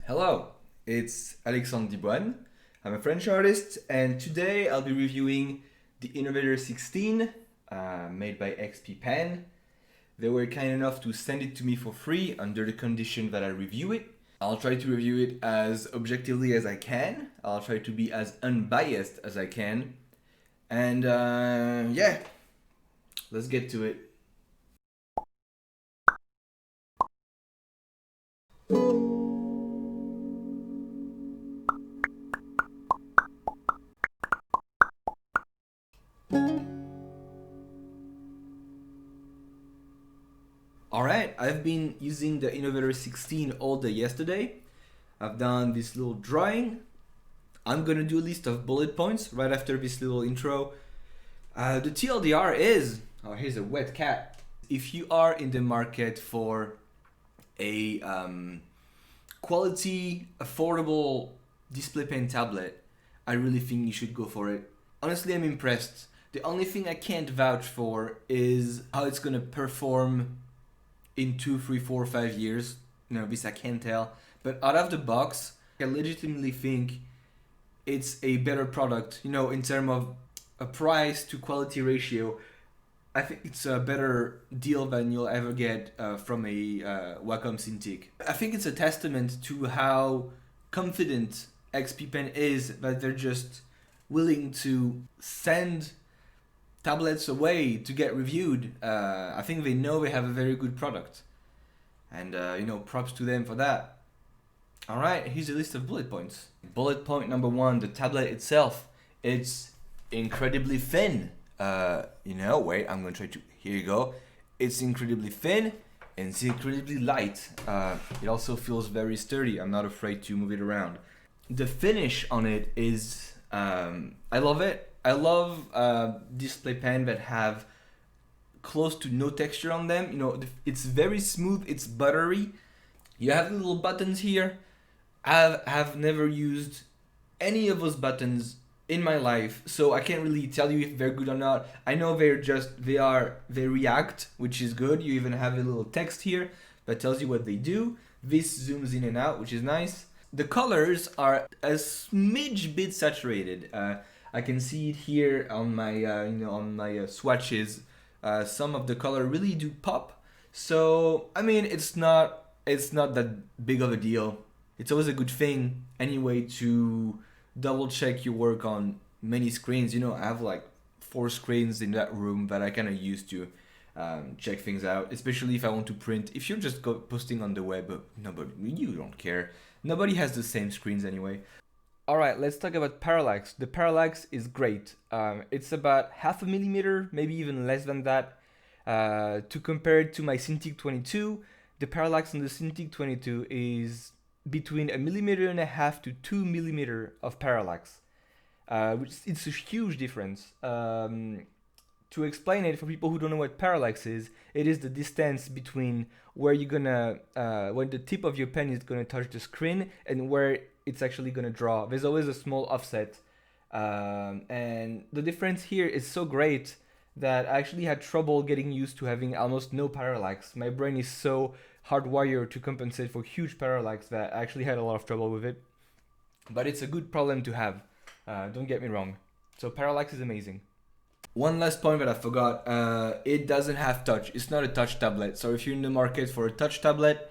Hello, it's Alexandre Diboine. I'm a French artist, and today I'll be reviewing the Innovator 16 made by XP Pen. They were kind enough to send it to me for free under the condition that I review it. I'll try to review it as objectively as I can. I'll try to be as unbiased as I can. And yeah, let's get to it. Alright, I've been using the Innovator 16 all day yesterday. I've done this little drawing. I'm gonna do a list of bullet points right after this little intro. The TLDR is, oh, here's a wet cat. If you are in the market for a quality, affordable display pen tablet, I really think you should go for it. Honestly, I'm impressed. The only thing I can't vouch for is how it's gonna perform in 2, 3, 4, 5 years. This I can't tell. But out of the box, I legitimately think it's a better product. In terms of a price to quality ratio, I think it's a better deal than you'll ever get from a Wacom Cintiq. I think it's a testament to how confident XP Pen is that they're just willing to send tablets away to get reviewed. I think they know they have a very good product, and props to them for that. All right, here's a list of bullet points. Bullet point number 1: the tablet itself. It's incredibly thin. Wait, I'm gonna try to. Here you go. It's incredibly thin and it's incredibly light. It also feels very sturdy. I'm not afraid to move it around. The finish on it is. I love it. I love display pen that have close to no texture on them. It's very smooth. It's buttery. You have little buttons here. I have never used any of those buttons in my life, so I can't really tell you if they're good or not. I know they react, which is good. You even have a little text here that tells you what they do. This zooms in and out, which is nice. The colors are a smidge bit saturated. I can see it here on my swatches. Some of the color really do pop. So it's not that big of a deal. It's always a good thing anyway to double check your work on many screens. I have like 4 screens in that room that I kind of use to check things out, especially if I want to print. If you're just posting on the web, you don't care. Nobody has the same screens anyway. All right, let's talk about parallax. The parallax is great. It's about 0.5 millimeter, maybe even less than that. To compare it to my Cintiq 22, the parallax on the Cintiq 22 is between 1.5 millimeter to 2 millimeter of parallax, which it's a huge difference. To explain it for people who don't know what parallax is, it is the distance between where you're gonna, when the tip of your pen is gonna touch the screen and where it's actually gonna draw. There's always a small offset, and the difference here is so great that I actually had trouble getting used to having almost no parallax. My brain is so hardwired to compensate for huge parallax that I actually had a lot of trouble with it. But it's a good problem to have, don't get me wrong. So parallax is amazing. One last point that I forgot, it doesn't have touch. It's not a touch tablet. So if you're in the market for a touch tablet,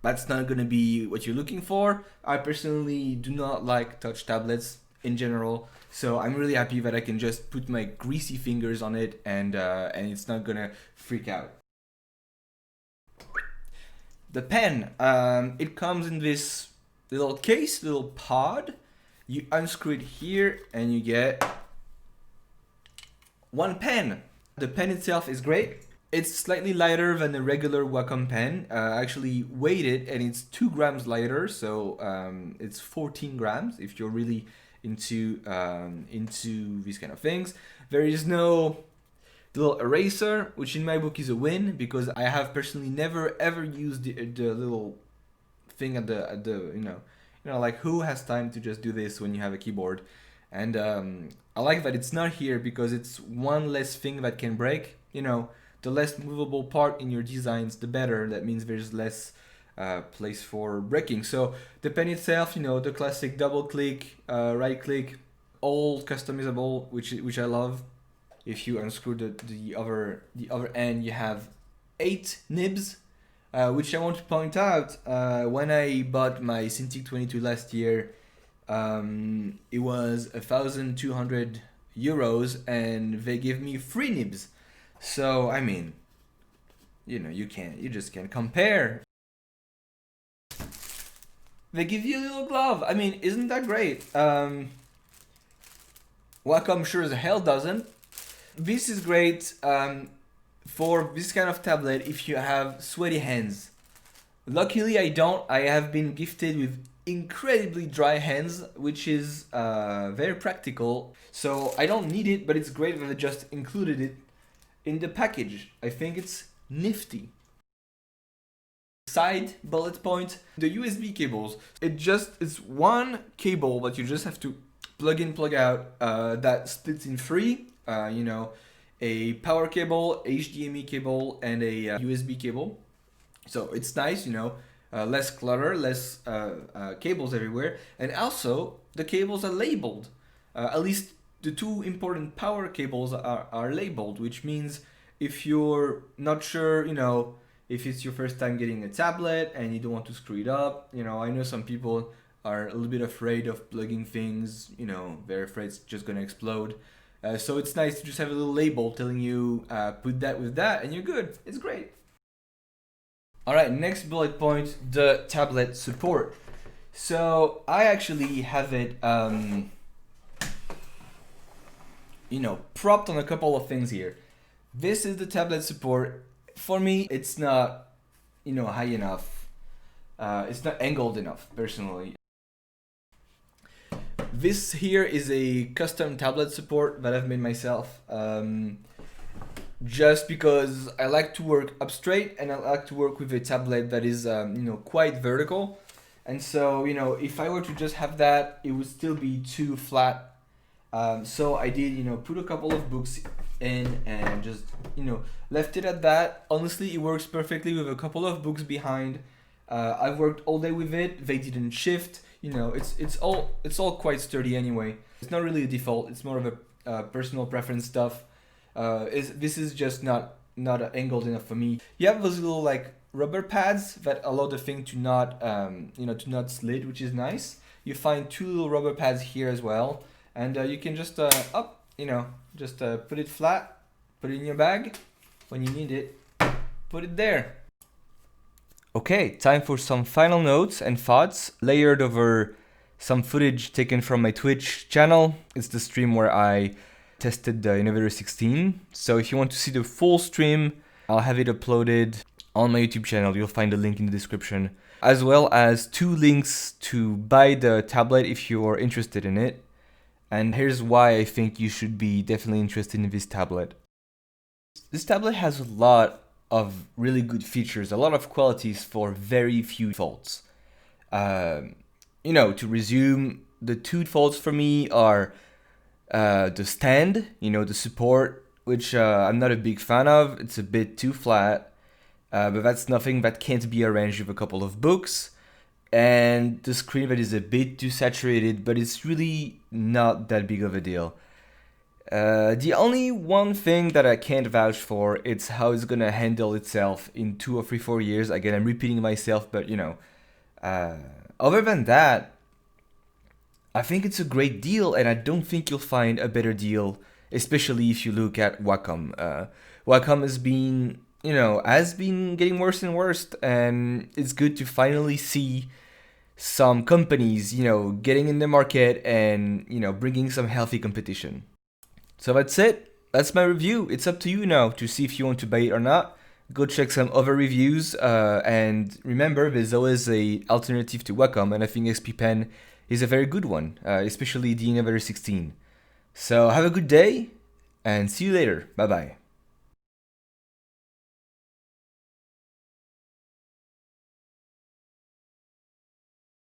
that's not going to be what you're looking for. I personally do not like touch tablets in general, so I'm really happy that I can just put my greasy fingers on it and it's not gonna freak out. The pen, it comes in this little case, little pod. You unscrew it here and you get one pen. The pen itself is great. It's slightly lighter than a regular Wacom pen. I actually weighed it and it's 2 grams lighter, so it's 14 grams if you're really into these kind of things. There is no little eraser, which in my book is a win, because I have personally never ever used the little thing at the like, who has time to just do this when you have a keyboard? And I like that it's not here because it's one less thing that can break. The less movable part in your designs, the better. That means there's less place for braking. So the pen itself, the classic double click, right click, all customizable, which I love. If you unscrew the other end, you have 8 nibs, which I want to point out. When I bought my Cintiq 22 last year, it was 1,200 euros, and they give me 3 nibs. So I mean, you just can't compare. They give you a little glove. I mean, isn't that great? Wacom sure as hell doesn't. This is great for this kind of tablet if you have sweaty hands. Luckily, I don't. I have been gifted with incredibly dry hands, which is very practical. So I don't need it, but it's great that they just included it in the package. I think it's nifty. Side bullet point, the USB cables. It's one cable that you just have to plug in, plug out, that splits in 3. A power cable, HDMI cable, and a USB cable. So it's nice, less clutter, less cables everywhere. And also, the cables are labeled. At least the 2 important power cables are labeled, which means if you're not sure, if it's your first time getting a tablet and you don't want to screw it up, I know some people are a little bit afraid of plugging things, they're afraid it's just gonna explode. So it's nice to just have a little label telling you put that with that and you're good. It's great. Alright, next bullet point, the tablet support. So I actually have it propped on a couple of things here. This is the tablet support. For me, it's not, high enough. It's not angled enough, personally. This here is a custom tablet support that I've made myself. Just because I like to work up straight and I like to work with a tablet that is, quite vertical. And so, if I were to just have that, it would still be too flat. So I did, put a couple of books in and just, left it at that. Honestly, it works perfectly with a couple of books behind. I've worked all day with it. They didn't shift. It's all quite sturdy anyway. It's not really a default. It's more of a personal preference stuff. This is just not angled enough for me. You have those little rubber pads that allow the thing to not slid, which is nice. You find 2 little rubber pads here as well, and you can just put it flat, put it in your bag. When you need it, put it there. Okay, time for some final notes and thoughts layered over some footage taken from my Twitch channel. It's the stream where I tested the Innovator 16. So if you want to see the full stream, I'll have it uploaded on my YouTube channel. You'll find the link in the description, as well as 2 links to buy the tablet if you're interested in it. And here's why I think you should be definitely interested in this tablet. This tablet has a lot of really good features, a lot of qualities for very few faults. To resume, the 2 faults for me are the stand, the support, which I'm not a big fan of. It's a bit too flat, but that's nothing that can't be arranged with a couple of books. And the screen that is a bit too saturated, but it's really not that big of a deal. The only one thing that I can't vouch for is how it's gonna handle itself in 2 or 3, 4 years. Again, I'm repeating myself, but other than that, I think it's a great deal, and I don't think you'll find a better deal, especially if you look at Wacom. Wacom has been getting worse and worse, and it's good to finally see some companies, getting in the market and, bringing some healthy competition. So that's it. That's my review. It's up to you now to see if you want to buy it or not. Go check some other reviews, and remember, there's always an alternative to Wacom, and I think XP Pen is a very good one, especially the Innovator 16. So have a good day, and see you later. Bye bye.